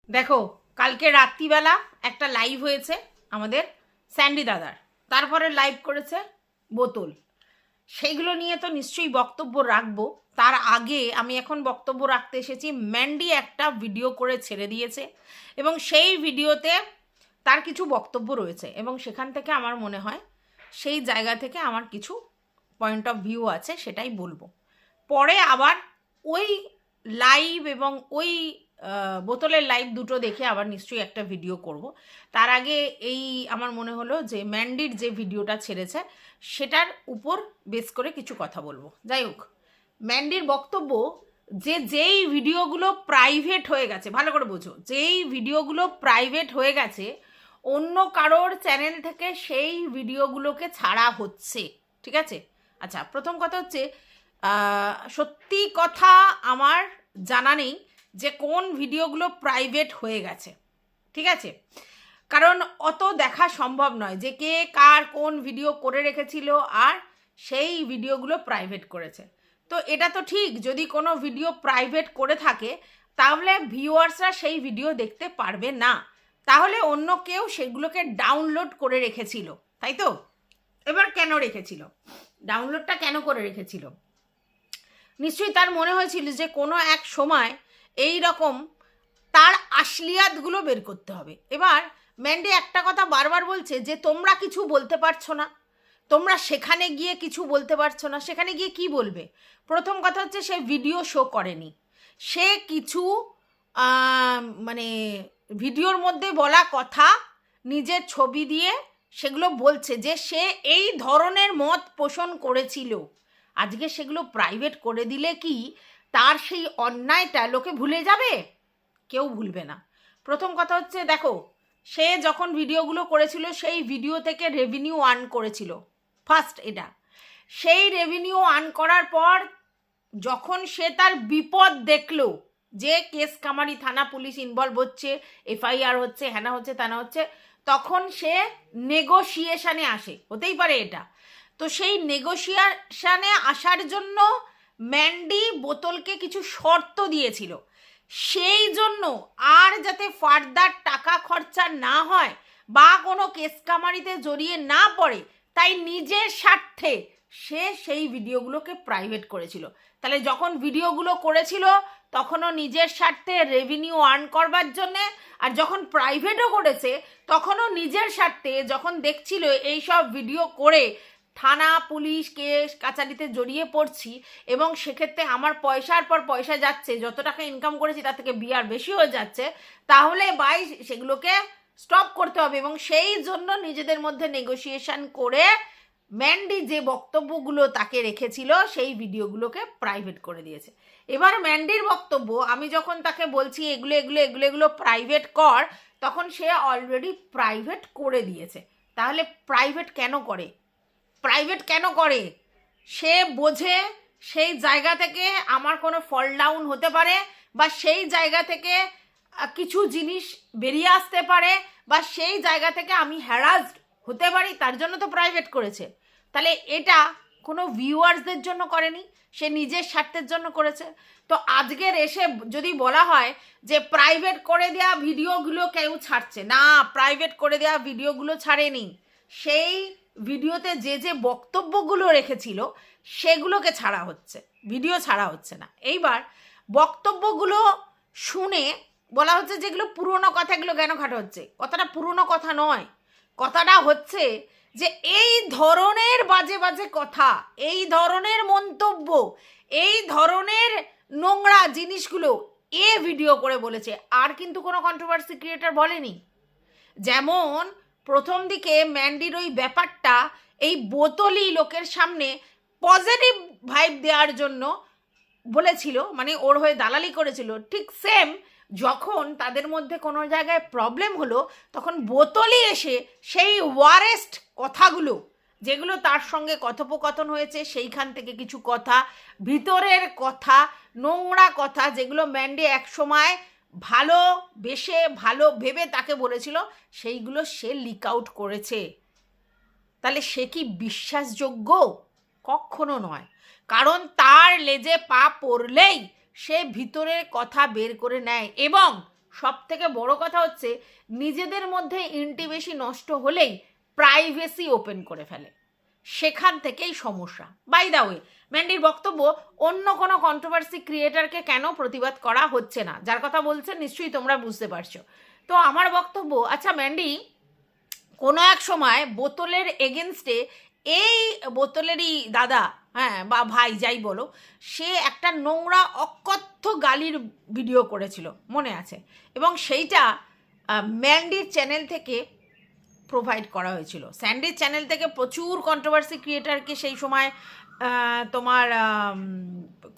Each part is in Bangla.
দেখো, কালকে রাত্রিবেলা একটা লাইভ হয়েছে আমাদের স্যান্ডি দাদার, তারপরে লাইভ করেছে বোতল। সেইগুলো নিয়ে তো নিশ্চয়ই বক্তব্য রাখবো। তার আগে আমি এখন বক্তব্য রাখতে এসেছি, ম্যান্ডি একটা ভিডিও করে ছেড়ে দিয়েছে এবং সেই ভিডিওতে তার কিছু বক্তব্য রয়েছে এবং সেখান থেকে আমার মনে হয় সেই জায়গা থেকে আমার কিছু পয়েন্ট অফ ভিউ আছে, সেটাই বলবো। পরে আবার ওই লাইভ এবং ওই বোতলের লাইভ দুটো দেখে আবার নিশ্চয়ই একটা ভিডিও করব। তার আগে এই আমার মনে হলো যে ম্যান্ডির যে ভিডিওটা ছেড়েছে সেটার উপর বেস করে কিছু কথা বলবো। যাই হোক, ম্যান্ডির বক্তব্য যে যেই ভিডিওগুলো প্রাইভেট হয়ে গেছে, ভালো করে বোঝো, যেই ভিডিওগুলো প্রাইভেট হয়ে গেছে অন্য কারোর চ্যানেল থেকে সেই ভিডিওগুলোকে ছাড়া হচ্ছে, ঠিক আছে? আচ্ছা, প্রথম কথা হচ্ছে সত্যি কথা আমার জানা নেই যে কোন ভিডিওগুলো প্রাইভেট হয়ে গেছে, ঠিক আছে? কারণ অত দেখা সম্ভব নয় যে কে কার কোন ভিডিও করে রেখেছিল আর সেই ভিডিওগুলো প্রাইভেট করেছে। তো এটা তো ঠিক, যদি কোনো ভিডিও প্রাইভেট করে থাকে তাহলে ভিউয়ার্সরা সেই ভিডিও দেখতে পারবে না, তাহলে অন্য কেউ সেগুলোকে ডাউনলোড করে রেখেছিল, তাই তো? এবার কেন রেখেছিল, ডাউনলোডটা কেন করে রেখেছিল? নিশ্চয়ই তার মনে হয়েছিল যে কোনো এক সময় এই রকম তার আশলিয়াতগুলো বের করতে হবে। এবার ম্যান্ডি একটা কথা বারবার বলছে যে তোমরা কিছু বলতে পারছো না, তোমরা সেখানে গিয়ে কিছু বলতে পারছো না। সেখানে গিয়ে কি বলবে? প্রথম কথা হচ্ছে সে ভিডিও শো করেনি, সে কিছু মানে ভিডিওর মধ্যে বলা কথা নিজের ছবি দিয়ে সেগুলো বলছে যে সে এই ধরনের মত পোষণ করেছিল। আজকে সেগুলো প্রাইভেট করে দিলে কি তার সেই অন্যায়টা লোকে ভুলে যাবে? কেউ ভুলবে না। প্রথম কথা হচ্ছে, দেখো, সে যখন ভিডিওগুলো করেছিল সেই ভিডিও থেকে রেভিনিউ আর্ন করেছিল ফার্স্ট। এটা সেই রেভিনিউ আর্ন করার পর যখন সে তার বিপদ দেখলো যে কেস কামারি থানা পুলিশ ইনভলভ হচ্ছে, এফআইআর হচ্ছে, হ্যানা হচ্ছে, তানা হচ্ছে, তখন সে নেগোসিয়েশনে আসে। হতেই পারে এটা। তো সেই নেগোসিয়েশনে আসার জন্য ম্যান্ডি বোতলকে কিছু শর্ত দিয়েছিল, সেই জন্য আর যাতে ফার্দার টাকা খরচা না হয় বা কোনো কেস কামারিতে জড়িয়ে না পড়ে, তাই নিজের স্বার্থে সে সেই ভিডিওগুলোকে প্রাইভেট করেছিল। তাহলে যখন ভিডিওগুলো করেছিল তখনও নিজের স্বার্থে রেভিনিউ আর্ন করবার জন্যে, আর যখন প্রাইভেটও করেছে তখনও নিজের স্বার্থে, যখন দেখছিল এইসব ভিডিও করে থানা পুলিশ কেস কাচারিতে জড়িয়ে পড়ছি এবং সেক্ষেত্রে আমার পয়সার পর পয়সা যাচ্ছে, যত টাকা ইনকাম করেছি তার থেকে বিয়ার বেশি হয়ে যাচ্ছে, তাহলে বাই সেগুলোকে স্টপ করতে হবে। এবং সেই জন্য নিজেদের মধ্যে নেগোসিয়েশন করে ম্যান্ডি যে বক্তব্যগুলো তাকে রেখেছিল সেই ভিডিওগুলোকে প্রাইভেট করে দিয়েছে। এবার ম্যান্ডির বক্তব্য, আমি যখন তাকে বলছি এগুলো এগুলো এগুলো এগুলো প্রাইভেট কর, তখন সে অলরেডি প্রাইভেট করে দিয়েছে। তাহলে প্রাইভেট কেন করে? প্রাইভেট কেন করে? সে বোঝে সেই জায়গা থেকে আমার কোনো ফল ডাউন হতে পারে, বা সেই জায়গা থেকে কিছু জিনিস বেরিয়ে আসতে পারে, বা সেই জায়গা থেকে আমি হ্যারাসড হতে পারি, তার জন্য তো প্রাইভেট করেছে। তাহলে এটা কোনো ভিউয়ার্সদের জন্য করেনি, সে নিজের স্বার্থের জন্য করেছে। তো আজকের এসে যদি বলা হয় যে প্রাইভেট করে দেওয়া ভিডিওগুলো কেউ ছাড়ছে না, প্রাইভেট করে দেওয়া ভিডিওগুলো ছাড়েনি, সেই ভিডিওতে যে যে বক্তব্যগুলো রেখেছিল সেগুলোকে ছাড়া হচ্ছে, ভিডিও ছাড়া হচ্ছে না। এইবার বক্তব্যগুলো শুনে বলা হচ্ছে যেগুলো পুরনো কথা, এগুলো কেন ঘাটা হচ্ছে? কথাটা পুরনো কথা নয়, কথাটা হচ্ছে যে এই ধরনের বাজে বাজে কথা, এই ধরনের মন্তব্য, এই ধরনের নোংরা জিনিসগুলো এ ভিডিও করে বলেছে, আর কিন্তু কোনো কন্ট্রোভার্সি ক্রিয়েটর বলেনি। যেমন প্রথম দিকে ম্যান্ডির ওই ব্যাপারটা এই বোতলই লোকের সামনে পজিটিভ ভাইব দেওয়ার জন্য বলেছিল, মানে ওর হয়ে দালালি করেছিল, ঠিক সেম যখন তাদের মধ্যে কোনো জায়গায় প্রবলেম হলো তখন বোতলই এসে সেই ওয়ারেস্ট কথাগুলো, যেগুলো তার সঙ্গে কথোপকথন হয়েছে সেইখান থেকে কিছু কথা, ভিতরের কথা, নোংরা কথা, যেগুলো ম্যান্ডি একসময় ভালোবেসে ভালো ভেবে তাকে বলেছিল, সেইগুলো সে লিক আউট করেছে। তাহলে সে কি বিশ্বাসযোগ্য? কখনো নয়। কারণ তার লেজে পা পড়লেই সে ভিতরের কথা বের করে নেয় এবং সব থেকে বড় কথা হচ্ছে নিজেদের মধ্যে ইন্টিমেসি নষ্ট হলেই প্রাইভেসি ওপেন করে ফেলে, সেখান থেকেই সমস্যা। বাই দা ওয়ে, ম্যান্ডির বক্তব্য অন্য কোনো কন্ট্রোভার্সি ক্রিয়েটারকে কেন প্রতিবাদ করা হচ্ছে না, যার কথা বলছেন নিশ্চয়ই তোমরা বুঝতে পারছো। তো আমার বক্তব্য, আচ্ছা ম্যান্ডি কোনো এক সময় বোতলের এগেনস্টে, এই বোতলেরই দাদা, হ্যাঁ বা ভাই যাই বলো, সে একটা নোংরা অকথ্য গালির ভিডিও করেছিল মনে আছে, এবং সেইটা ম্যান্ডির চ্যানেল থেকে প্রোভাইড করা হয়েছিল। স্যান্ডির চ্যানেল থেকে প্রচুর কন্ট্রোভার্সি ক্রিয়েটারকে সেই সময় তোমার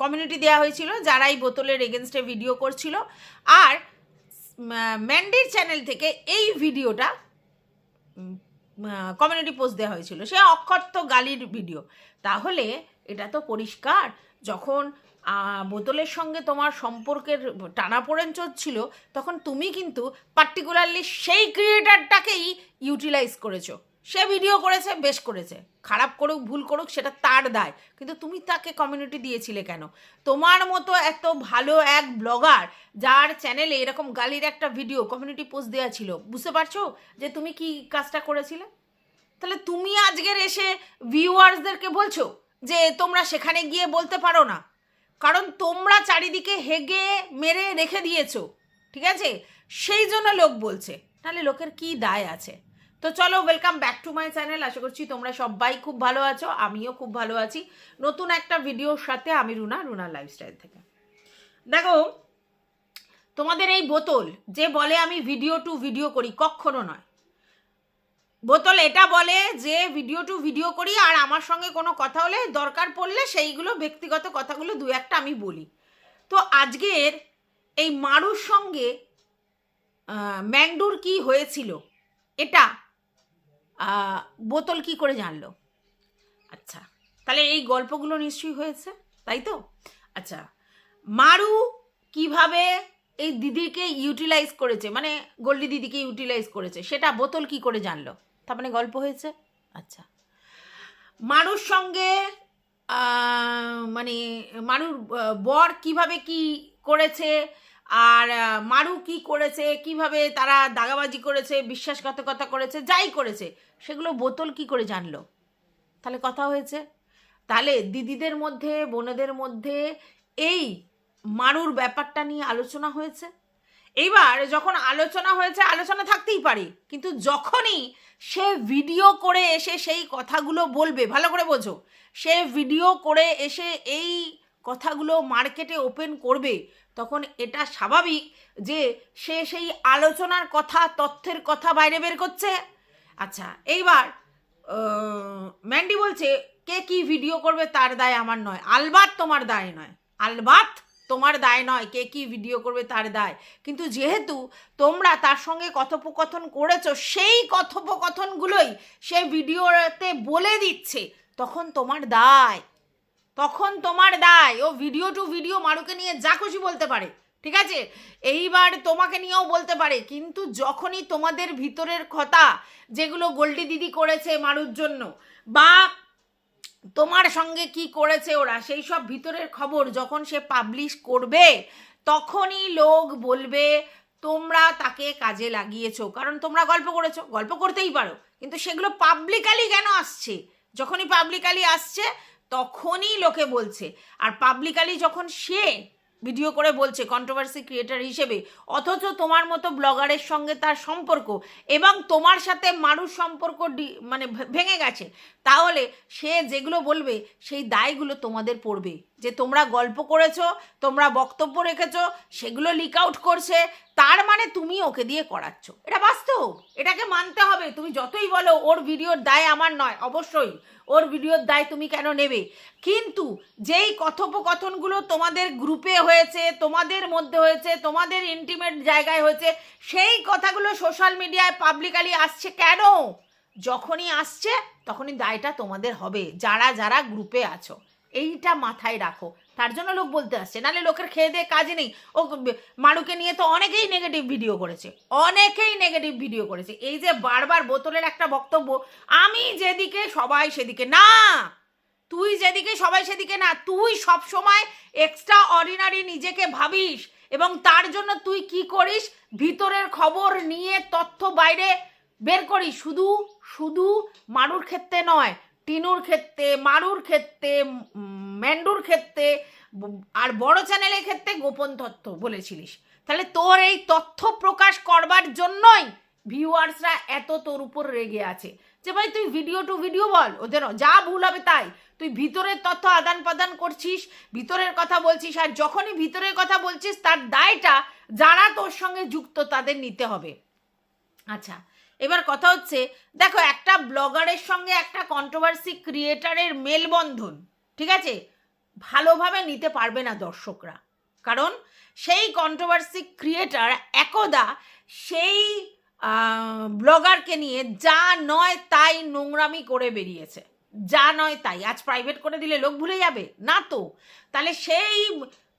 কমিউনিটি দেওয়া হয়েছিল, যারা এই বোতলের এগেনস্টে ভিডিও করছিল, আর ম্যান্ডির চ্যানেল থেকে এই ভিডিওটা কমিউনিটি পোস্ট দেওয়া হয়েছিল, সে অকথ্য গালির ভিডিও। তাহলে এটা তো পরিষ্কার, যখন বোতলের সঙ্গে তোমার সম্পর্কের টানাপোড়েন চলছিল, তখন তুমি কিন্তু পার্টিকুলারলি সেই ক্রিয়েটারটাকেই ইউটিলাইজ করেছো। সে ভিডিও করেছে, বেশ করেছে, খারাপ করুক ভুল করুক সেটা তার দায়, কিন্তু তুমি তাকে কমিউনিটি দিয়েছিলে কেন? তোমার মতো এত ভালো এক ব্লগার যার চ্যানেলে এরকম গালির একটা ভিডিও কমিউনিটি পোস্ট দেওয়া ছিল, বুঝতে পারছো যে তুমি কি কাজটা করেছিলে? তাহলে তুমি আজকের এসে ভিউয়ার্সদেরকে বলছো যে তোমরা সেখানে গিয়ে বলতে পারো না, কারণ তোমরা চারিদিকে হেগে মেরে রেখে দিয়েছো, ঠিক আছে? সেই জন্য লোক বলছে, তাহলে লোকের কি দায় আছে? তো চলো, welcome back to my channel. আশা করছি তোমরা সবাই খুব ভালো আছো, আমিও খুব ভালো আছি। নতুন একটা ভিডিওর সাথে আমি রুনা লাইফস্টাইল থেকে। দেখো, তোমাদের এই বোতল যে বলে আমি ভিডিও টু ভিডিও করি, কখনো নয়। বোতল এটা বলে যে ভিডিও টু ভিডিও করি, আর আমার সঙ্গে কোনো কথা হলে দরকার পড়লে সেইগুলো ব্যক্তিগত কথাগুলো দু একটা আমি বলি। তো আজকের এই মারুর সঙ্গে ম্যান্ডুর কি হয়েছিল এটা বোতল কি করে জানলো? আচ্ছা, তাহলে এই গল্পগুলো নিশ্চয়ই হয়েছে, তাই তো? আচ্ছা, মারু কিভাবে এই দিদিকে ইউটিলাইজ করেছে, মানে গোল্ডি দিদিকে ইউটিলাইজ করেছে, সেটা বোতল কি করে জানলো? তার মানে গল্প হয়েছে। আচ্ছা, মারুর সঙ্গে মানে মারুর বর কিভাবে কি করেছে, আর মারু কি করেছে, কিভাবে তারা দাগাবাজি করেছে, বিশ্বাসঘাতকতা করেছে, যাই করেছে, সেগুলো বোতল কি করে জানলো? তাহলে কথা হয়েছে। তাহলে দিদিদের মধ্যে, বোনেদের মধ্যে এই মারুর ব্যাপারটা নিয়ে আলোচনা হয়েছে। এইবার যখন আলোচনা হয়েছে, আলোচনা থাকতেই পারে, কিন্তু যখনই সে ভিডিও করে এসে সেই কথাগুলো বলবে, ভালো করে বোঝো, সে ভিডিও করে এসে এই কথাগুলো মার্কেটে ওপেন করবে, তখন এটা স্বাভাবিক যে সে সেই আলোচনার কথা, তথ্যের কথা বাইরে বের করছে। আচ্ছা, এইবার ম্যান্ডি বলছে কে কি ভিডিও করবে তার দায় আমার নয়। আলবাত তোমার দায় নয়, আলবাত তোমার দায় নয়, কে কি ভিডিও করবে তার দায়। কিন্তু যেহেতু তোমরা তার সঙ্গে কথোপকথন করেছো, সেই কথোপকথনগুলোই সে ভিডিওতে বলে দিচ্ছে, তখন তোমার দায়, তখন তোমার দায়। ও ভিডিও টু ভিডিও মারুকে নিয়ে যা খুশি বলতে পারে, ঠিক আছে, এইবার তোমাকে নিয়েও বলতে পারে, কিন্তু যখনই তোমাদের ভিতরের কথা, যেগুলো গোল্ডি দিদি করেছে মারুর জন্য, বা তোমার সঙ্গে কি করেছে ওরা, সেই সব ভিতরের খবর যখন সে পাবলিশ করবে, তখনই লোক বলবে তোমরা তাকে কাজে লাগিয়েছো, কারণ তোমরা গল্প করেছো, গল্প করতেই পারো, কিন্তু সেগুলো পাবলিকালি কেন আসছে? যখনই পাবলিকালি আসছে তখনই লোকে বলছে। আর পাবলিকালি যখন সে ভিডিও করে বলছে কন্ট্রোভার্সি ক্রিয়েটার হিসেবে, অথচ তোমার মতো ব্লগারের সঙ্গে তার সম্পর্ক এবং তোমার সাথে মারুর সম্পর্ক মানে ভেঙে গেছে, তাহলে সে যেগুলো বলবে সেই দায়গুলো তোমাদের পড়বে, যে তোমরা গল্প করেছো, তোমরা বক্তব্য রেখেছো, সেগুলো লিক আউট করছে, তার মানে তুমি ওকে দিয়ে করাচ্ছ। এটা বাস্তব, এটাকে মানতে হবে। তুমি যতই বলো ওর ভিডিওর দায় আমার নয়, অবশ্যই ওর ভিডিওর দায় তুমি কেন নেবে, কিন্তু যেই কথোপকথনগুলো তোমাদের গ্রুপে হয়েছে, তোমাদের মধ্যে হয়েছে, তোমাদের ইন্টিমেট জায়গায় হয়েছে, সেই কথাগুলো সোশ্যাল মিডিয়ায় পাবলিকালি আসছে কেন? যখনই আসছে তখনই দায়টা তোমাদের হবে, যারা যারা গ্রুপে আছো। এইটা মাথায় রাখো, তার জন্য লোক বলতে আসছে, নাহলে লোকের খেয়ে দিয়ে কাজ নেই। ও মারুকে নিয়ে তো অনেকেই নেগেটিভ ভিডিও করেছে, অনেকেই নেগেটিভ ভিডিও করেছে। এই যে বারবার বোতলের একটা বক্তব্য, আমি যেদিকে সবাই সেদিকে না, তুই যেদিকে সবাই সেদিকে না, তুই সব সময় এক্সট্রা অর্ডিনারি নিজেকে ভাবিস, এবং তার জন্য তুই কি করিস, ভিতরের খবর নিয়ে তথ্য বাইরে বের করিস। শুধু শুধু মারুর ক্ষেত্রে নয়, টিনুর ক্ষেত্রে, মারুর ক্ষেত্রে, ম্যান্ডুর ক্ষেত্রে, আর বড় চ্যানেলের ক্ষেত্রে গোপন তথ্য বলেছিলিস। তাহলে তোর এই তথ্য প্রকাশ করবার জন্যই ভিউয়ার্সরা এত তোর উপর রেগে আছে যে ভাই তুই ভিডিও টু ভিডিও বল, ওদের যা ভুল হবে তাই। তুই ভিতরের তথ্য আদান প্রদান করছিস, ভিতরের কথা বলছিস, আর যখনই ভিতরের কথা বলছিস তার দায়টা যারা তোর সঙ্গে যুক্ত তাদের নিতে হবে। আচ্ছা, এবার কথা হচ্ছে, দেখো একটা ব্লগারের সঙ্গে একটা কন্ট্রোভার্সি ক্রিয়েটারের মেলবন্ধন, ঠিক আছে, ভালোভাবে নিতে পারবে না দর্শকরা। কারণ সেই কন্ট্রোভার্সি ক্রিয়েটার একদা সেই ব্লগারকে নিয়ে যা নয় তাই নোংরামি করে বেরিয়েছে, যা নয় তাই। আজ প্রাইভেট করে দিলে লোক ভুলে যাবে না তো? তাহলে সেই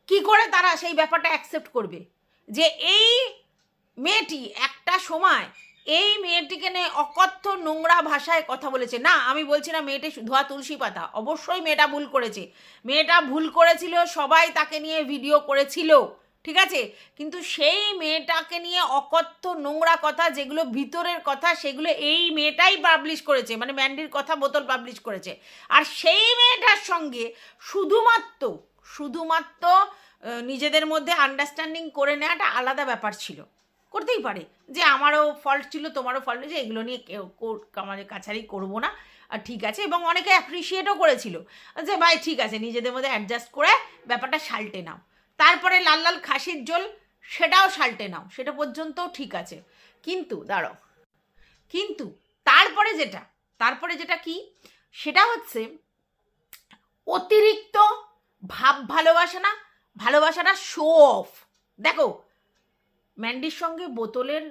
কি করে তারা সেই ব্যাপারটা অ্যাকসেপ্ট করবে যে এই মেয়েটি একটা সময় এই মেয়েটিকে নিয়ে অকথ্য নোংরা ভাষায় কথা বলেছে? না, আমি বলছি না মেয়েটি ধোয়া তুলসী পাতা, অবশ্যই মেয়েটা ভুল করেছে, মেয়েটা ভুল করেছিল, সবাই তাকে নিয়ে ভিডিও করেছিল, ঠিক আছে, কিন্তু সেই মেয়েটাকে নিয়ে অকথ্য নোংরা কথা যেগুলো ভিতরের কথা সেগুলো এই মেয়েটাই পাবলিশ করেছে, মানে ম্যান্ডির কথা বোতল পাবলিশ করেছে। আর সেই মেয়েটার সঙ্গে শুধুমাত্র নিজেদের মধ্যে আন্ডারস্ট্যান্ডিং করে নেওয়াটা আলাদা ব্যাপার ছিল। করতেই পারে যে আমারও ফল্ট ছিল, তোমারও ফল্ট হয়েছে, এগুলো নিয়ে কেউ আমাদের কাছারি করবো না, আর ঠিক আছে। এবং অনেকে অ্যাপ্রিসিয়েটও করেছিল যে ভাই ঠিক আছে, নিজেদের মধ্যে অ্যাডজাস্ট করে ব্যাপারটা সাল্টে নাও। তারপরে লাল লাল খাসির ঝোল, সেটাও সাল্টে নাও, সেটা পর্যন্তও ঠিক আছে। কিন্তু দাঁড়াও, কিন্তু তারপরে যেটা কি, সেটা হচ্ছে অতিরিক্ত ভালোবাসাটা শো অফ। দেখো, ম্যান্ডির সঙ্গে বোতলের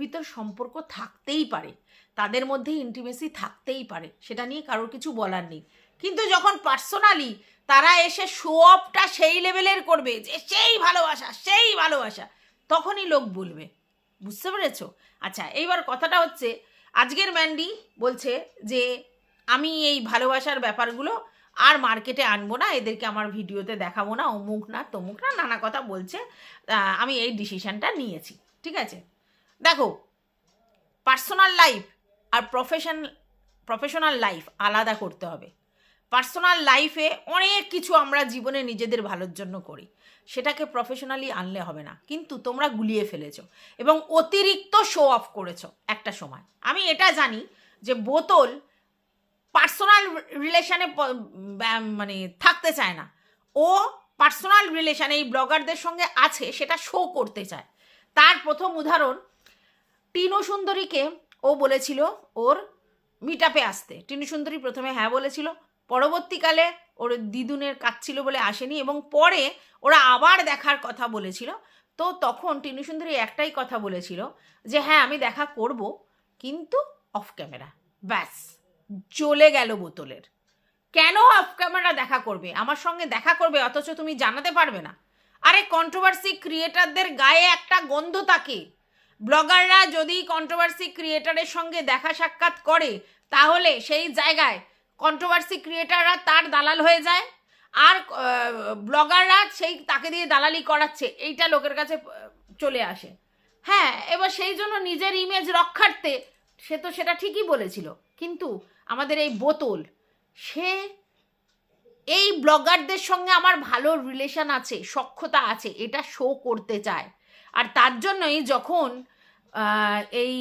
ভিতর সম্পর্ক থাকতেই পারে, তাদের মধ্যে ইন্টিমেসি থাকতেই পারে, সেটা নিয়ে কারোর কিছু বলার নেই। কিন্তু যখন পার্সোনালি তারা এসে শো অফটা সেই লেভেলের করবে যে সেই ভালোবাসা, তখনই লোক বলবে। বুঝতে পেরেছো? আচ্ছা, এইবার কথাটা হচ্ছে, আজকের ম্যান্ডি বলছে যে আমি এই ভালোবাসার ব্যাপারগুলো আর মার্কেটে আনবো না, এদেরকে আমার ভিডিওতে দেখাবো না, অমুক না তমুক না, নানা কথা বলছে, আমি এই ডিসিশনটা নিয়েছি, ঠিক আছে। দেখো, পার্সোনাল লাইফ আর প্রফেশনাল লাইফ আলাদা করতে হবে। পার্সোনাল লাইফে অনেক কিছু আমরা জীবনে নিজেদের ভালোর জন্য করি, সেটাকে প্রফেশনালি আনলে হবে না। কিন্তু তোমরা গুলিয়ে ফেলেছো এবং অতিরিক্ত শো অফ করেছো একটা সময়। আমি এটা জানি যে বোতল পার্সোনাল রিলেশনে মানে থাকতে চায় না, ও পার্সোনাল রিলেশানে এই ব্লগারদের সঙ্গে আছে সেটা শো করতে চায়। তার প্রথম উদাহরণ, টিনু সুন্দরীকে ও বলেছিল ওর মিট আপে আসতে, টিনু সুন্দরী প্রথমে হ্যাঁ বলেছিল, পরবর্তীকালে ওর দিদুনের কাজ ছিল বলে আসেনি, এবং পরে ওরা আবার দেখার কথা বলেছিল। তো তখন টিনু সুন্দরী একটাই কথা বলেছিল যে হ্যাঁ আমি দেখা করব, কিন্তু অফ ক্যামেরা। ব্যাস, চলে গেল বোতলের। কেন অফ ক্যামেরা দেখা করবে? আমার সঙ্গে দেখা করবে অথচ তুমি জানাতে পারবে না? আরে কন্ট্রোভার্সি ক্রিয়েটারদের গায়ে একটা গন্ধ থাকে। ব্লগাররা যদি কন্ট্রোভার্সি ক্রিয়েটারের সঙ্গে দেখা সাক্ষাৎ করে তাহলে সেই জায়গায় কন্ট্রোভার্সি ক্রিয়েটাররা তার দালাল হয়ে যায়, আর ব্লগাররা সেই তাকে দিয়ে দালালি করাচ্ছে, এইটা লোকের কাছে চলে আসে। হ্যাঁ, এবার সেই জন্য নিজের ইমেজ রক্ষার্থে সে তো সেটা ঠিকই বলেছিল। কিন্তু আমাদের এই বোতল, সে এই ব্লগারদের সঙ্গে আমার ভালো রিলেশন আছে, সখ্যতা আছে, এটা শো করতে চায়। আর তার জন্যই যখন এই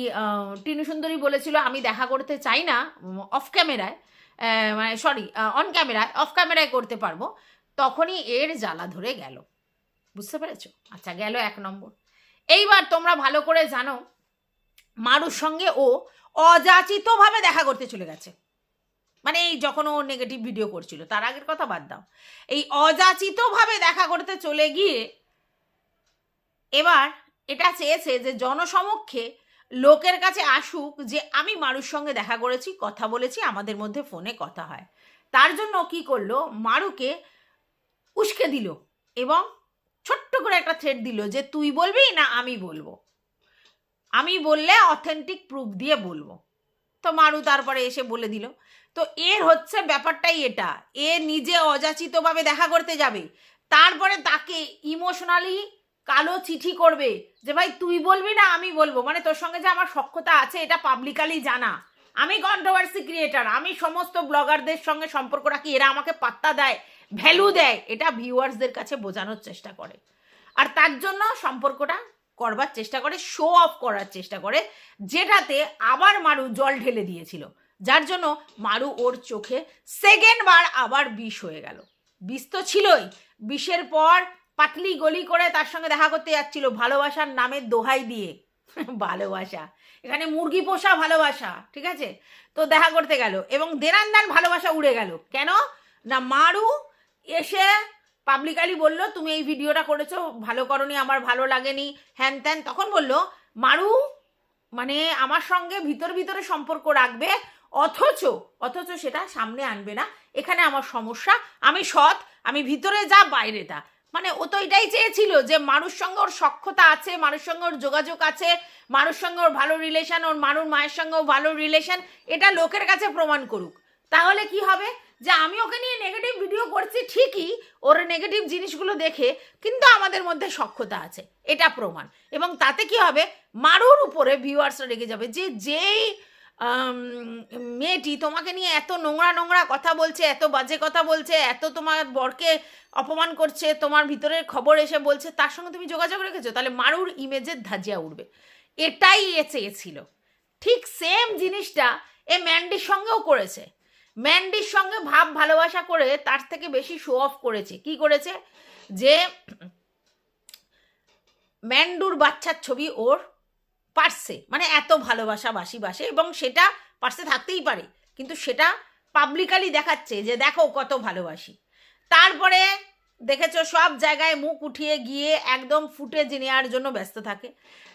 টিনু সুন্দরী বলেছিল আমি দেখা করতে চাই না অফ ক্যামেরায়, মানে সরি অন ক্যামেরায়, অফ ক্যামেরায় করতে পারবো, তখনই এর জ্বালা ধরে গেল। বুঝতে পেরেছো? আচ্ছা, গেল এক নম্বর। এইবার তোমরা ভালো করে জানো মারুর সঙ্গে ও অযাচিতভাবে দেখা করতে চলে গেছে। মানে এই যখন ও নেগেটিভ ভিডিও করছিল, তার আগের কথা বাদ দাও, এই অযাচিতভাবে দেখা করতে চলে গিয়ে এবার এটা চেয়েছে যে জনসমক্ষে লোকের কাছে আসুক যে আমি মারুর সঙ্গে দেখা করেছি, কথা বলেছি, আমাদের মধ্যে ফোনে কথা হয়। তার জন্য কি করলো, মারুকে উস্কে দিল এবং ছোট্ট করে একটা থ্রেড দিল যে তুই বলবি না আমি বলবো, আমি বললে অথেন্টিক প্রুফ দিয়ে বলবো। তো মারু তারপরে এসে বলে দিল। তো এর হচ্ছে ব্যাপারটাই এটা, এ নিজে অযাচিতভাবে দেখা করতে যাবে, তারপরে তাকে ইমোশনালি কালো চিঠি করবে যে ভাই তুই বলবি না আমি বলবো, মানে তোর সঙ্গে যে আমার সখ্যতা আছে এটা পাবলিকালি জানা, আমি কন্ট্রোভার্সি ক্রিয়েটার, আমি সমস্ত ব্লগারদের সঙ্গে সম্পর্ক রাখি, এরা আমাকে পাত্তা দেয়, ভ্যালু দেয়, এটা ভিউয়ার্সদের কাছে বোঝানোর চেষ্টা করে। আর তার জন্য সম্পর্কটা করবার চেষ্টা করে, শো অফ করার চেষ্টা করে, যেটাতে আবার মারু জল ঢেলে দিয়েছিল, যার জন্য মারু ওর চোখে সেকেন্ড বার আবার বিষ হয়ে গেল। বিষ তো ছিলই, বিষের পর পাতলি গলি করে তার সঙ্গে দেখা করতে যাচ্ছিল ভালোবাসার নামের দোহাই দিয়ে। ভালোবাসা, এখানে মুরগি পোষা ভালোবাসা, ঠিক আছে? তো দেখা করতে গেল এবং দেনান্দান ভালোবাসা উড়ে গেল। কেন না, মারু এসে পাবলিকালি বলল তুমি এই ভিডিওটা করেছো, ভালো করনি, আমার ভালো লাগেনি, হ্যান ত্যান। তখন বলল মারু মানে আমার সঙ্গে ভিতরে সম্পর্ক রাখবে, অথচ সেটা সামনে আনবে না, এখানে আমার সমস্যা, আমি সৎ, আমি ভিতরে যা বাইরে তা। মানে ও তো এটাই চেয়েছিল যে মারুর সঙ্গে ওর সখ্যতা আছে, মারুর সঙ্গে ওর যোগাযোগ আছে, মারুর সঙ্গে ওর ভালো রিলেশন, ওর মারুর মায়ের সঙ্গেও ভালো রিলেশন, এটা লোকের কাছে প্রমাণ করুক। তাহলে কি হবে, যে আমি ওকে নিয়ে নেগেটিভ ভিডিও করছি ঠিকই, ওর নেগেটিভ জিনিসগুলো দেখে, কিন্তু আমাদের মধ্যে সখ্যতা আছে, এটা প্রমাণ। এবং তাতে কি হবে, মারুর উপরে ভিউয়ার্সরা রেগে যাবে যে যেই মেয়েটি তোমাকে নিয়ে এত নোংরা কথা বলছে, এত বাজে কথা বলছে, এত তোমার বরকে অপমান করছে, তোমার ভিতরের খবর এসে বলছে, তার সঙ্গে তুমি যোগাযোগ রেখেছো, তাহলে মারুর ইমেজের ধাজিয়া উঠবে। এটাই এ চেয়েছিল। ঠিক সেম জিনিসটা এ ম্যান্ডির সঙ্গেও করেছে। ম্যান্ডির সঙ্গে ভাব ভালোবাসা করে তার থেকে বেশি শো অফ করেছে। কি করেছে, যে ম্যান্ডুর বাচ্চার ছবি ওর পার্সে, মানে এত ভালোবাসা বাসে, এবং সেটা পার্সে থাকতেই পারে, কিন্তু সেটা পাবলিকালি দেখাচ্ছে যে দেখো কত ভালোবাসি। তারপরে দেখেছো সব জায়গায় মুখ উঠিয়ে গিয়ে একদম ফুটেজ নেওয়ার জন্য ব্যস্ত থাকে।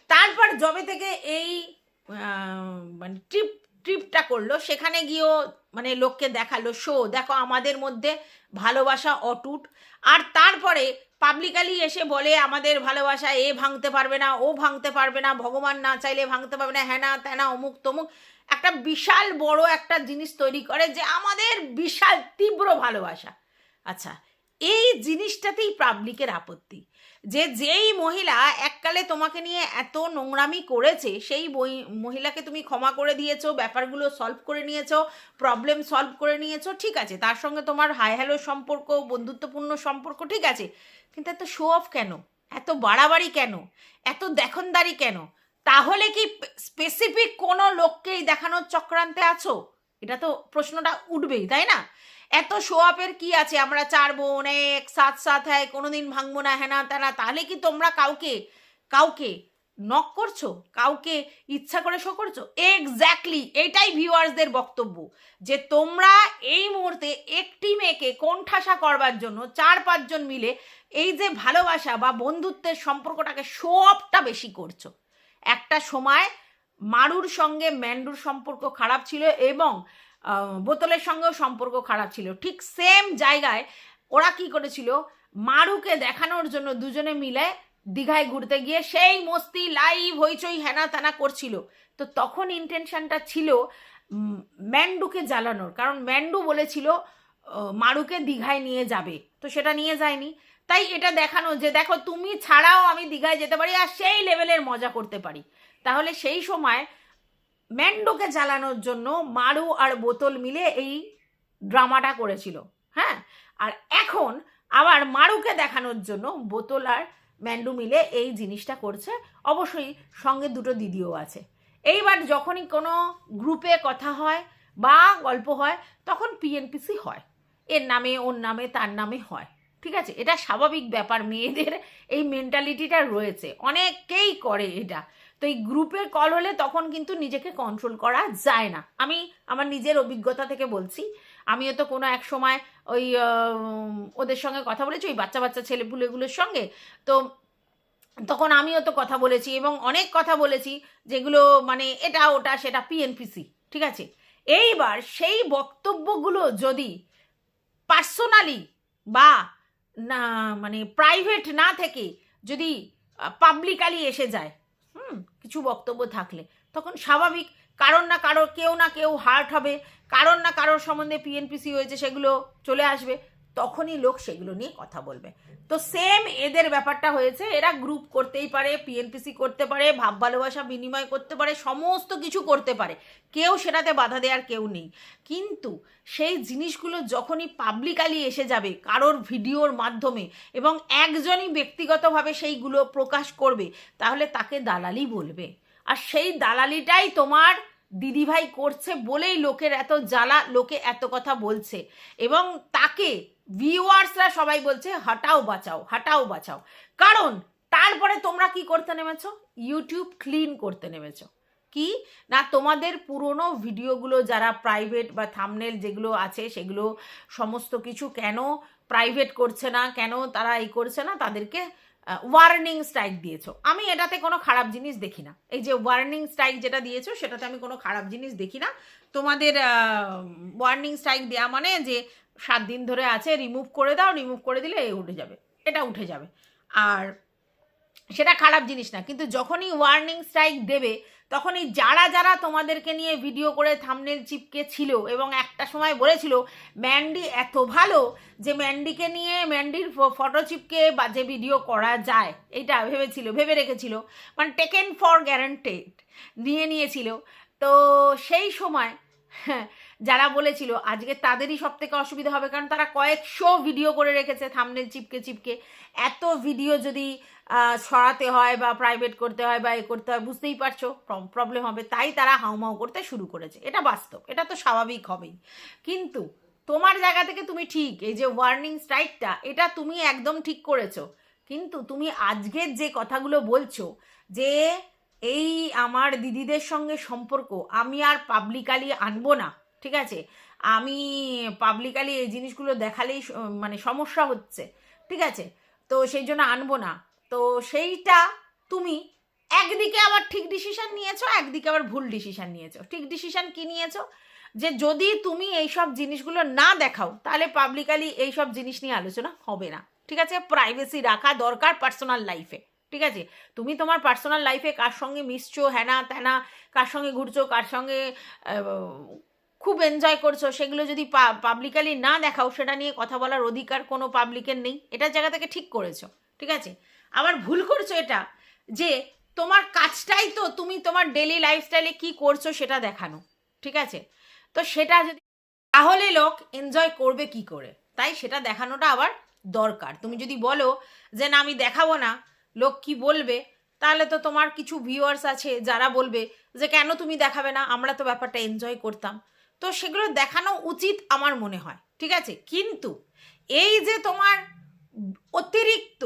তারপর যবে থেকে এই মানে ট্রিপটা করলো, সেখানে গিয়েও মানে লোককে দেখালো, শো দেখো আমাদের মধ্যে ভালোবাসা অটুট। আর তারপরে পাবলিকালি এসে বলে আমাদের ভালোবাসা এ ভাঙতে পারবে না, ও ভাঙতে পারবে না, ভগবান না চাইলে ভাঙতে পারবে না, হ্যানা ত্যানা অমুক তমুক, একটা বিশাল বড় একটা জিনিস তৈরি করে যে আমাদের বিশাল তীব্র ভালোবাসা। আচ্ছা, এই জিনিসটাতেই পাবলিকের আপত্তি, যে যেই মহিলা এককালে তোমাকে নিয়ে এত নোংরামি করেছে, সেই মহিলাকে তুমি ক্ষমা করে দিয়েছো, ব্যাপারগুলো সলভ করে নিয়েছো, প্রবলেম সলভ করে নিয়েছো, ঠিক আছে, তার সঙ্গে তোমার হাই হ্যালো সম্পর্ক, বন্ধুত্বপূর্ণ সম্পর্ক, ঠিক আছে, কিন্তু এত শো অফ কেন, এত বাড়াবাড়ি কেন, এত দেখনদারি কেন? তাহলে কি স্পেসিফিক কোনো লোককেই দেখানোর চক্রান্তে আছো? এটা তো প্রশ্নটা উঠবেই, তাই না? এত শো আপের কি আছে, আমরা 4 বোন এক সাথ হ্যাঁ, কোনোদিন ভাঙবো না, হ্যাঁ না তারা, তাহলে কি তোমরা কাউকে নক করছো, কাউকে ইচ্ছা করে শো করছো? এক্স্যাক্টলি এটাই ভিউয়ার্সদের বক্তব্য, যে তোমরা এই মুহূর্তে একটি মেয়েকে কোণঠাসা করবার জন্য 4-5 জন মিলে এই যে ভালোবাসা বা বন্ধুত্বের সম্পর্কটাকে শো অফটা বেশি করছো। একটা সময় মারুর সঙ্গে ম্যান্ডুর সম্পর্ক খারাপ ছিল এবং বোতলের সঙ্গেও সম্পর্ক খারাপ ছিল। ঠিক সেম জায়গায় ওরা কি করেছিল, মারুকে দেখানোর জন্য দুজনে মিলে দীঘায় ঘুরতে গিয়ে সেই মস্তি লাইভ হইচই হেনা তেনা করছিল। তো তখন ইন্টেনশনটা ছিল ম্যান্ডুকে জ্বালানোর, কারণ ম্যান্ডু বলেছিল মারুকে দীঘায় নিয়ে যাবে, তো সেটা নিয়ে যায়নি। তাই এটা দেখানো যে দেখো তুমি ছাড়াও আমি দীঘায় যেতে পারি আর সেই লেভেলের মজা করতে পারি। তাহলে সেই সময় ম্যান্ডোকে জ্বালানোর জন্য মারু আর বোতল মিলে এই ড্রামাটা করেছিল, হ্যাঁ। আর এখন আবার মারুকে দেখানোর জন্য বোতল আর ম্যান্ডু মিলে এই জিনিসটা করছে। অবশ্যই সঙ্গে দুটো দিদিও আছে। এইবার যখনই কোনো গ্রুপে কথা হয় বা গল্প হয়, তখন পিএনপিসি হয়, এর নামে ওর নামে তার নামে হয়, ঠিক আছে, এটা স্বাভাবিক ব্যাপার, মেয়েদের এই মেন্টালিটিটা রয়েছে, অনেকেই করে এটা। তো এই গ্রুপের কল হলে তখন কিন্তু নিজেকে কন্ট্রোল করা যায় না। আমি আমার নিজের অভিজ্ঞতা থেকে বলছি, আমিও তো কোনো এক সময় ওই ওদের সঙ্গে কথা বলেছি, ওই বাচ্চা ছেলেপুলেগুলোর সঙ্গে, তো তখন আমিও তো কথা বলেছি এবং অনেক কথা বলেছি যেগুলো মানে এটা ওটা সেটা পিএনপিসি, ঠিক আছে। এইবার সেই বক্তব্যগুলো যদি পার্সোনালি বা না মানে প্রাইভেট না থেকে যদি পাবলিকালি এসে যায়, কিছু বক্তব্য থাকলে, তখন স্বাভাবিক কারণ না কেউ হার্ট হবে, কারণ না কারোর সম্বন্ধে পিএনপিসি হয়েছে সেগুলো চলে আসবে, তখনই লোক সেগুলো নিয়ে কথা বলবে। তো সেম এদের ব্যাপারটা হয়েছে, এরা গ্রুপ করতেই পারে, পিএনপিসি করতে পারে, ভাব ভালোবাসা বিনিময় করতে পারে, সমস্ত কিছু করতে পারে, কেউ সেটাতে বাধা দেওয়ার কেউ নেই। কিন্তু সেই জিনিসগুলো যখনই পাবলিকালি এসে যাবে কারোর ভিডিওর মাধ্যমে এবং একজনই ব্যক্তিগতভাবে সেইগুলো প্রকাশ করবে, তাহলে তাকে দালালি বলবে। আর সেই দালালিটাই তোমার দিদিভাই করছে বলেই লোকের এত জ্বালা, লোকে এত কথা বলছে, এবং তাকে ভিউয়ার্সরা সবাই বলছে হাটাও বাঁচাও, হাটাও বাঁচাও। কারণ তারপরে তোমরা কি করতে নেমেছো? ইউটিউব ক্লিন করতে নেমেছো। কি না, তোমাদের পুরনো ভিডিওগুলো যারা প্রাইভেট বা থাম্বনেল যেগুলো আছে সেগুলো সমস্ত কিছু কেন প্রাইভেট করছে না, কেন তারা এই করছে না, তাদেরকে ওয়ার্নিং স্ট্রাইক দিয়েছো। আমি এটাতে কোনো খারাপ জিনিস দেখি না। এই যে ওয়ার্নিং স্ট্রাইক যেটা দিয়েছো সেটাতে আমি কোনো খারাপ জিনিস দেখি না। তোমাদের ওয়ার্নিং স্ট্রাইক দেওয়া মানে যে 7 দিন ধরে আছে রিমুভ করে দাও, রিমুভ করে দিলে উঠে যাবে, এটা উঠে যাবে, আর সেটা খারাপ জিনিস না। কিন্তু যখনই ওয়ার্নিং স্ট্রাইক দেবে তখনই যারা যারা তোমাদেরকে নিয়ে ভিডিও করে থাম্বনেল চিপকে ছিল এবং একটা সময় বলেছিল ম্যান্ডি এত ভালো যে ম্যান্ডিকে নিয়ে, ম্যান্ডির ফটো চিপকে বাজে ভিডিও করা যায়, এইটা ভেবে রেখেছিল, মানে টেকেন ফর গ্যারান্টেড নিয়েছিল। তো সেই সময় যারা বলেছিল আজকে তাদেরই সব থেকে অসুবিধা হবে, কারণ তারা কয়েকশো ভিডিও করে রেখেছে থাম্বনেল চিপকে। এত ভিডিও যদি সরাতে হয় বা প্রাইভেট করতে হয় বা করতে হয়, বুঝতেই পারছো প্রবলেম হবে, তাই তারা হাউমাউ করতে শুরু করেছে। এটা বাস্তব, এটা তো স্বাভাবিক হবেই। কিন্তু তোমার জায়গা থেকে তুমি ঠিক, এই যে ওয়ার্নিং স্ট্রাইকটা, এটা তুমি একদম ঠিক করেছো। কিন্তু তুমি আজকের যে কথাগুলো বলছো যে এই আমার দিদিদের সঙ্গে সম্পর্ক আমি আর পাবলিকালি আনবো না, ঠিক আছে, আমি পাবলিকালি এই জিনিসগুলো দেখালেই মানে সমস্যা হচ্ছে, ঠিক আছে, তো সেই জন্য আনবো না। তো সেইটা তুমি একদিকে আবার ঠিক ডিসিশন নিয়েছো, একদিকে আবার ভুল ডিসিশন নিয়েছো। ঠিক ডিসিশন কি নিয়েছো? যে যদি তুমি এইসব জিনিসগুলো না দেখাও তাহলে পাবলিকালি এইসব জিনিস নিয়ে আলোচনা হবে না, ঠিক আছে। প্রাইভেসি রাখা দরকার পার্সোনাল লাইফে, ঠিক আছে। তুমি তোমার পার্সোনাল লাইফে কার সঙ্গে মিশছো, হ্যানা ত্যানা, কার সঙ্গে ঘুরছো, কার সঙ্গে খুব এনজয় করছো, সেগুলো যদি পাবলিকালি না দেখাও, সেটা নিয়ে কথা বলার অধিকার কোনো পাবলিকের নেই। এটার জায়গা থেকে ঠিক করেছো, ঠিক আছে। আবার ভুল করছো এটা যে তোমার কাজটাই তো তুমি তোমার ডেলি লাইফস্টাইলে কি করছো সেটা দেখানো, ঠিক আছে। তো সেটা যদি, তাহলে লোক এনজয় করবে কি করে? তাই সেটা দেখানোটা আবার দরকার। তুমি যদি বলো যে না আমি দেখাবো না, লোক কি বলবে, তাহলে তো তোমার কিছু ভিউয়ার্স আছে যারা বলবে যে কেন তুমি দেখাবে না, আমরা তো ব্যাপারটা এনজয় করতাম। তো সেগুলো দেখানো উচিত আমার মনে হয়, ঠিক আছে। কিন্তু এই যে তোমার অতিরিক্ত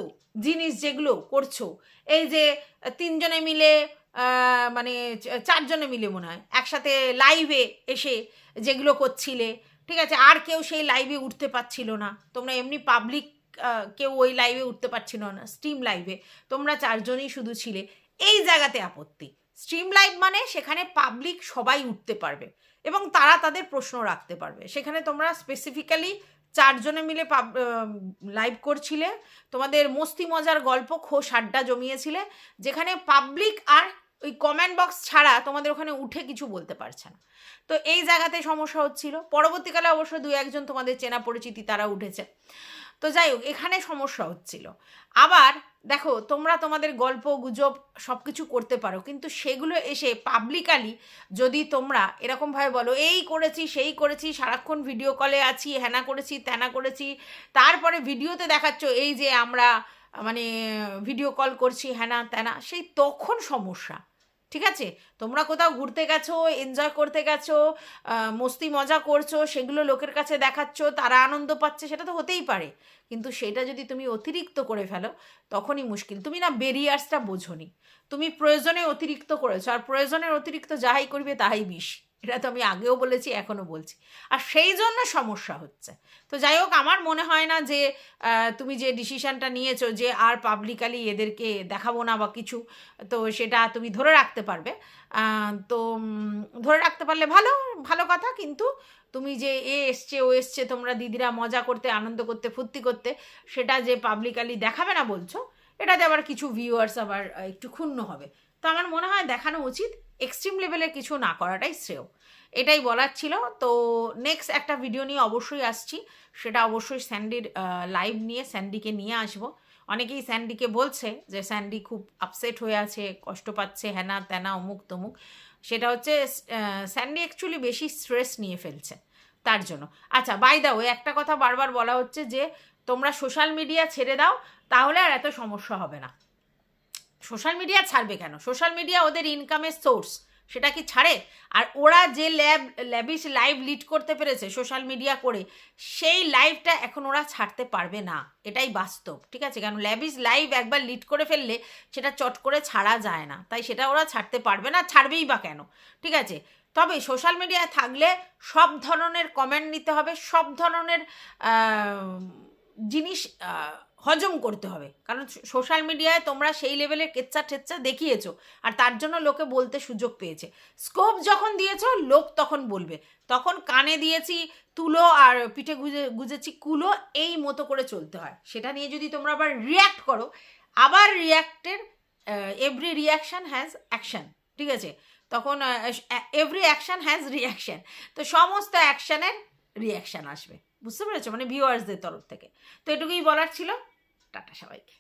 জিনিস যেগুলো করছো, এই যে 3 জনে মিলে মানে 4 জনে মিলে মনে হয় একসাথে লাইভে এসে যেগুলো করছিলে, ঠিক আছে, আর কেউ সেই লাইভে উঠতে পারছিল না, তোমরা এমনি পাবলিক কেউ ওই লাইভে উঠতে পারছিল না, স্ট্রিম লাইভে তোমরা 4 জনই শুধু ছিলে, এই জায়গাতে আপত্তি। স্ট্রিম লাইভ মানে সেখানে পাবলিক সবাই উঠতে পারবে এবং তারা তাদের প্রশ্ন রাখতে পারবে। সেখানে তোমরা স্পেসিফিক্যালি 4 জনে মিলে লাইভ করছিলে, তোমাদের মস্তি মজার গল্প খোশ আড্ডা জমিয়েছিলে, যেখানে পাবলিক আর ওই কমেন্ট বক্স ছাড়া তোমাদের ওখানে উঠে কিছু বলতে পারছে না। তো এই জায়গাতে সমস্যা হচ্ছিল। পরবর্তীকালে অবশ্য 2-1 তোমাদের চেনা পরিচিতি তারা উঠেছে। তো যাই হোক, এখানে সমস্যা হচ্ছিল। আবার দেখো, তোমরা তোমাদের গল্প গুজব সব কিছু করতে পারো, কিন্তু সেগুলো এসে পাবলিকালি যদি তোমরা এরকমভাবে বলো এই করেছি সেই করেছি, সারাক্ষণ ভিডিও কলে আছি, হ্যানা করেছি ত্যানা করেছি, তারপরে ভিডিওতে দেখাচ্ছ এই যে আমরা মানে ভিডিও কল করছি হ্যানা ত্যানা, সেই তখন সমস্যা, ঠিক আছে। তোমরা কোথাও ঘুরতে গেছো, এনজয় করতে গেছো, মস্তি মজা করছো, সেগুলো লোকের কাছে দেখাচ্ছ, তারা আনন্দ পাচ্ছে, সেটা তো হতেই পারে। কিন্তু সেটা যদি তুমি অতিরিক্ত করে ফেলো তখনই মুশকিল। তুমি না বেরিয়ার্সটা বোঝোনি, তুমি প্রয়োজনে অতিরিক্ত করেছো, আর প্রয়োজনের অতিরিক্ত যাহাই করবে তাহাই বিষ, এটা তো আমি আগেও বলেছি এখনও বলছি, আর সেই জন্য সমস্যা হচ্ছে। তো যাই হোক, আমার মনে হয় না যে তুমি যে ডিসিশানটা নিয়েছো যে আর পাবলিকালি এদেরকে দেখাবো না বা কিছু, তো সেটা তুমি ধরে রাখতে পারবে। তো ধরে রাখতে পারলে ভালো ভালো কথা। কিন্তু তুমি যে এসছে ও এসছে, তোমরা দিদিরা মজা করতে, আনন্দ করতে, ফুর্তি করতে, সেটা যে পাবলিকালি দেখাবে না বলছো, এটাতে আবার কিছু ভিউয়ার্স আবার একটু ক্ষুণ্ণ হবে। তো আমার মনে হয় দেখানো উচিত, এক্সট্রিম লেভেলের কিছু না করাটাই শ্রেয়, এটাই বলার ছিল। তো নেক্সট একটা ভিডিও নিয়ে অবশ্যই আসছি, সেটা অবশ্যই স্যান্ডির লাইভ নিয়ে, স্যান্ডিকে নিয়ে আসবো। অনেকেই স্যান্ডিকে বলছে যে স্যান্ডি খুব আপসেট হয়ে আছে, কষ্ট পাচ্ছে, হ্যানা ত্যানা অমুক তমুক। সেটা হচ্ছে স্যান্ডি অ্যাকচুয়ালি বেশি স্ট্রেস নিয়ে ফেলছে তার জন্য। আচ্ছা, বাই দা ওয়ে একটা কথা বারবার বলা হচ্ছে যে তোমরা সোশ্যাল মিডিয়া ছেড়ে দাও, তাহলে আর এত সমস্যা হবে না। সোশ্যাল মিডিয়া ছাড়বে কেন? সোশ্যাল মিডিয়া ওদের ইনকামের সোর্স, সেটা কি ছাড়ে? আর ওরা যে ল্যাবিশ লাইভ লিড করতে পেরেছে সোশ্যাল মিডিয়া করে, সেই লাইভটা এখন ওরা ছাড়তে পারবে না, এটাই বাস্তব, ঠিক আছে? কারণ ল্যাবিশ লাইভ একবার লিড করে ফেললে সেটা চট করে ছাড়া যায় না, তাই সেটা ওরা ছাড়তে পারবে না, ছাড়বেই বা কেন, ঠিক আছে? তবে সোশ্যাল মিডিয়ায় থাকলে সব ধরনের কমেন্ট নিতে হবে, সব ধরনের জিনিস হজম করতে হবে, কারণ সোশ্যাল মিডিয়ায় তোমরা সেই লেভেলের কেচ্চা টেচ্চা দেখিয়েছো, আর তার জন্য লোকে বলতে সুযোগ পেয়েছে। স্কোপ যখন দিয়েছো লোক তখন বলবে, তখন কানে দিয়েছি তুলো আর পিঠে গুজেছি কুলো, এই মতো করে চলতে হয়। সেটা নিয়ে যদি তোমরা আবার রিয়্যাক্ট করো, আবার রিয়্যাক্টের এভরি রিয়াকশান হ্যাজ অ্যাকশান, ঠিক আছে? তখন এভরি অ্যাকশান হ্যাজ রিয়াকশান, তো সমস্ত অ্যাকশানের রিয়াকশান আসবে, বুঝতে পেরেছো? মানে ভিউয়ার্সদের তরফ থেকে। তো এটুকুই বলার ছিল। টাটা সবাইকে।